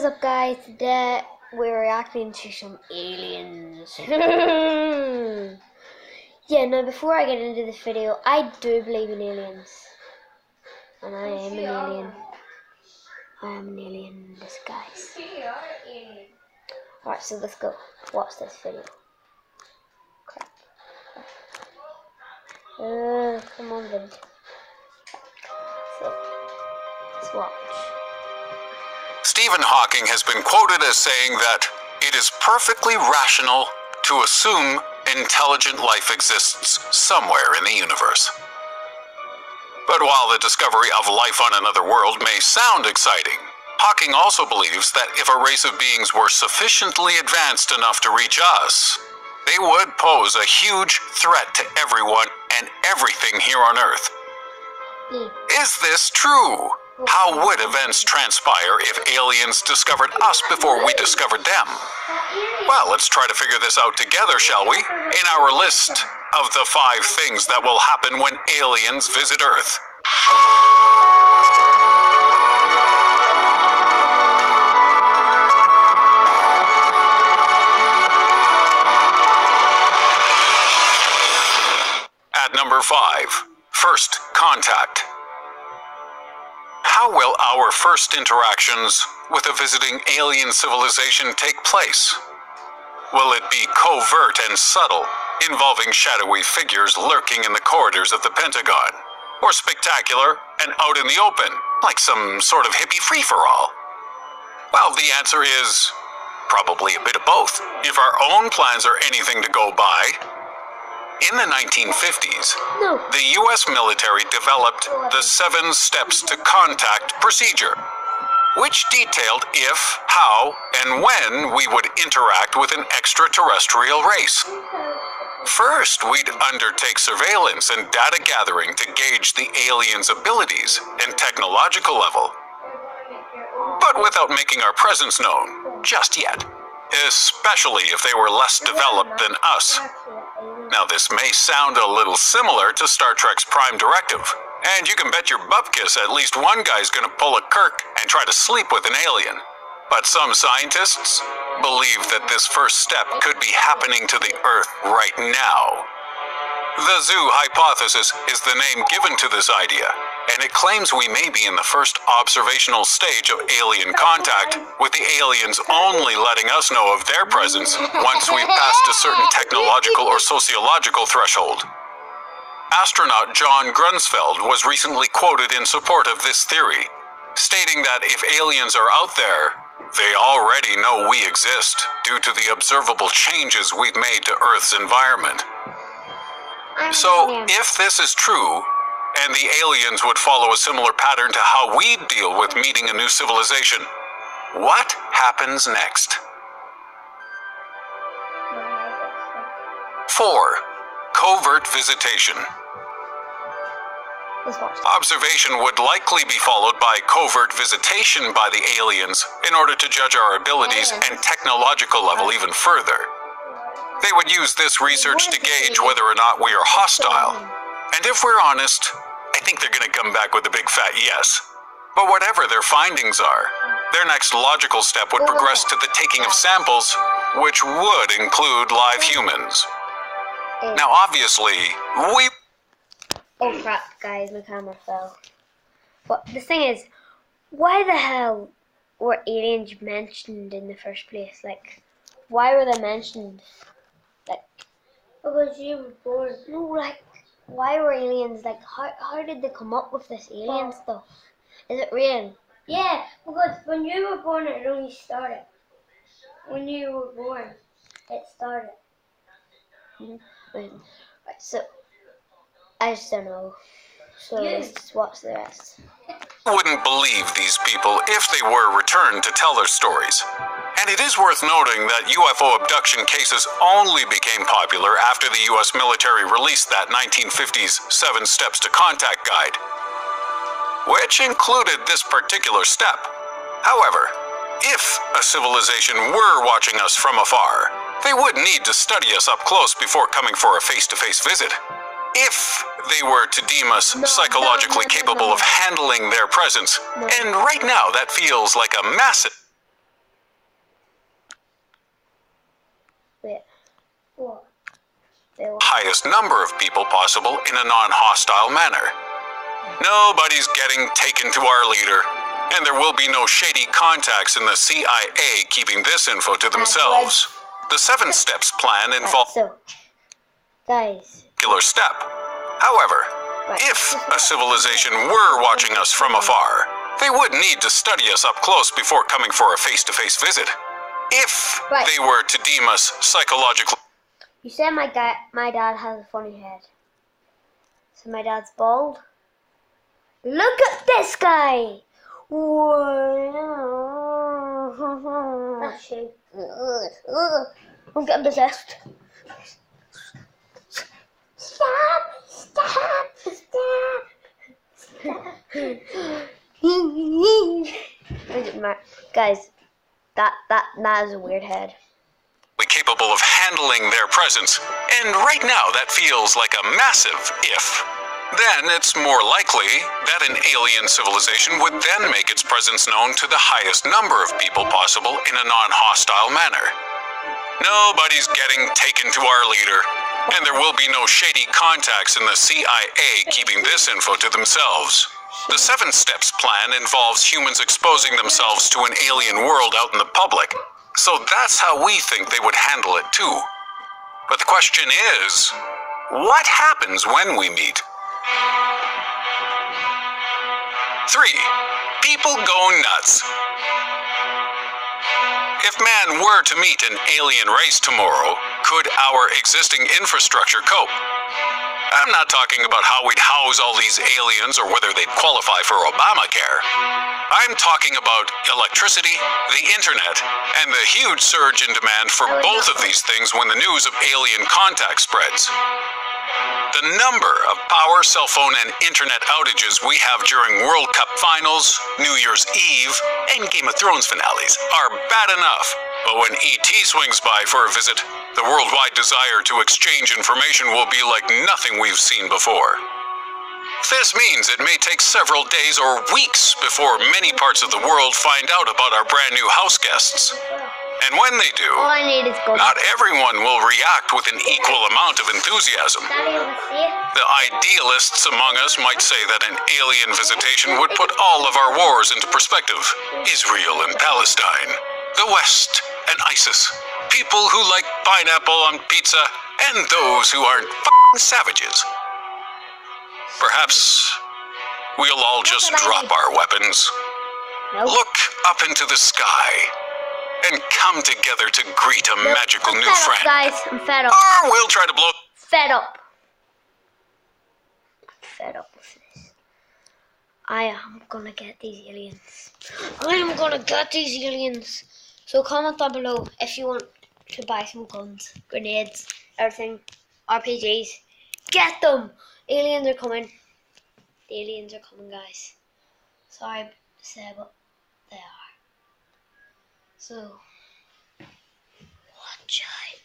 What's up guys, today we're reacting to some aliens. Yeah, now before I get into this video, I do believe in aliens. And I am an alien. I am an alien in disguise. Alright, so let's go watch this video. Crap. Come on vid. So, let's watch. Stephen Hawking has been quoted as saying that it is perfectly rational to assume intelligent life exists somewhere in the universe. But while the discovery of life on another world may sound exciting, Hawking also believes that if a race of beings were sufficiently advanced enough to reach us, they would pose a huge threat to everyone and everything here on Earth. Is this true? How would events transpire if aliens discovered us before we discovered them? Well, let's try to figure this out together, shall we? In our list of the 5 things that will happen when aliens visit Earth. At number 5, first contact. How will our first interactions with a visiting alien civilization take place? Will it be covert and subtle, involving shadowy figures lurking in the corridors of the Pentagon? Or spectacular and out in the open, like some sort of hippie free-for-all? Well, the answer is probably a bit of both. If our own plans are anything to go by, in the 1950s, the U.S. military developed the 7 Steps to Contact procedure, which detailed if, how, and when we would interact with an extraterrestrial race. First, we'd undertake surveillance and data gathering to gauge the aliens' abilities and technological level, but without making our presence known just yet, especially if they were less developed than us. Now, this may sound a little similar to Star Trek's Prime Directive, and you can bet your bupkis at least one guy's gonna pull a Kirk and try to sleep with an alien. But some scientists believe that this first step could be happening to the Earth right now. The Zoo hypothesis is the name given to this idea, and it claims we may be in the first observational stage of alien contact, with the aliens only letting us know of their presence once we've passed a certain technological or sociological threshold. Astronaut John Grunsfeld was recently quoted in support of this theory, stating that if aliens are out there, they already know we exist due to the observable changes we've made to Earth's environment. So, if this is true, and the aliens would follow a similar pattern to how we deal with meeting a new civilization, what happens next? 4. Covert visitation. Observation would likely be followed by covert visitation by the aliens in order to judge our abilities and technological level even further. They would use this research to gauge whether or not we are hostile. And if we're honest, I think they're going to come back with a big fat yes. But whatever their findings are, their next logical step would progress to the taking of samples, which would include live humans. Now, obviously, we... Oh crap, guys, my camera fell. But the thing is, why the hell were aliens mentioned in the first place? Like, why were they mentioned? Like, because you were born. No, like, why were aliens, like, how did they come up with this alien stuff? Is it real? Yeah, because when you were born, it only started. When you were born, it started. Right, so, I just don't know. So let's just watch the rest. Wouldn't believe these people if they were returned to tell their stories. And it is worth noting that UFO abduction cases only became popular after the US military released that 1950s 7 Steps to Contact guide, which included this particular step. However, if a civilization were watching us from afar, they would need to study us up close before coming for a face-to-face visit. If they were to deem us psychologically capable of handling their presence, and right now that feels like a massive... They will. highest number of people possible in a non-hostile manner. Nobody's getting taken to our leader, and there will be no shady contacts in the CIA keeping this info to themselves. The 7 steps plan involves So, guys. a particular step. However, if a civilization were watching us from afar, they would need to study us up close before coming for a face-to-face visit. If they were to deem us psychologically... You said my dad has a funny head. So my dad's bald. Look at this guy! Whoa. That's you. I'm getting possessed. Stop! Stop! Stop! Guys, that is a weird head. capable of handling their presence, and right now that feels like a massive if. Then it's more likely that an alien civilization would then make its presence known to the highest number of people possible in a non-hostile manner. Nobody's getting taken to our leader, and there will be no shady contacts in the CIA keeping this info to themselves. The 7 Steps plan involves humans exposing themselves to an alien world out in the public, so that's how we think they would handle it too. But the question is, what happens when we meet? 3. People go nuts. If man were to meet an alien race tomorrow, could our existing infrastructure cope? I'm not talking about how we'd house all these aliens or whether they'd qualify for Obamacare. I'm talking about electricity, the internet, and the huge surge in demand for both of these things when the news of alien contact spreads. The number of power, cell phone, and internet outages we have during World Cup finals, New Year's Eve, and Game of Thrones finales are bad enough. But when ET swings by for a visit, the worldwide desire to exchange information will be like nothing we've seen before. This means it may take several days or weeks before many parts of the world find out about our brand new house guests. And when they do, All I need is gold. not everyone will react with an equal amount of enthusiasm. Daddy, over here. The idealists among us might say that an alien visitation would put all of our wars into perspective. Israel and Palestine, the West and ISIS, people who like pineapple on pizza, and those who aren't f***ing savages. Perhaps we'll all just drop our weapons, Nope. look up into the sky, and come together to greet a magical I'm new fed up, friend. guys. I'm fed up. Or we'll try to blow... Fed up. Fed up with this. I am gonna get these aliens. I am gonna get these aliens. So comment down below if you want to buy some guns, grenades, everything, RPGs. Get them! Aliens are coming. The aliens are coming, guys. Sorry to say, but they are. So, watch out.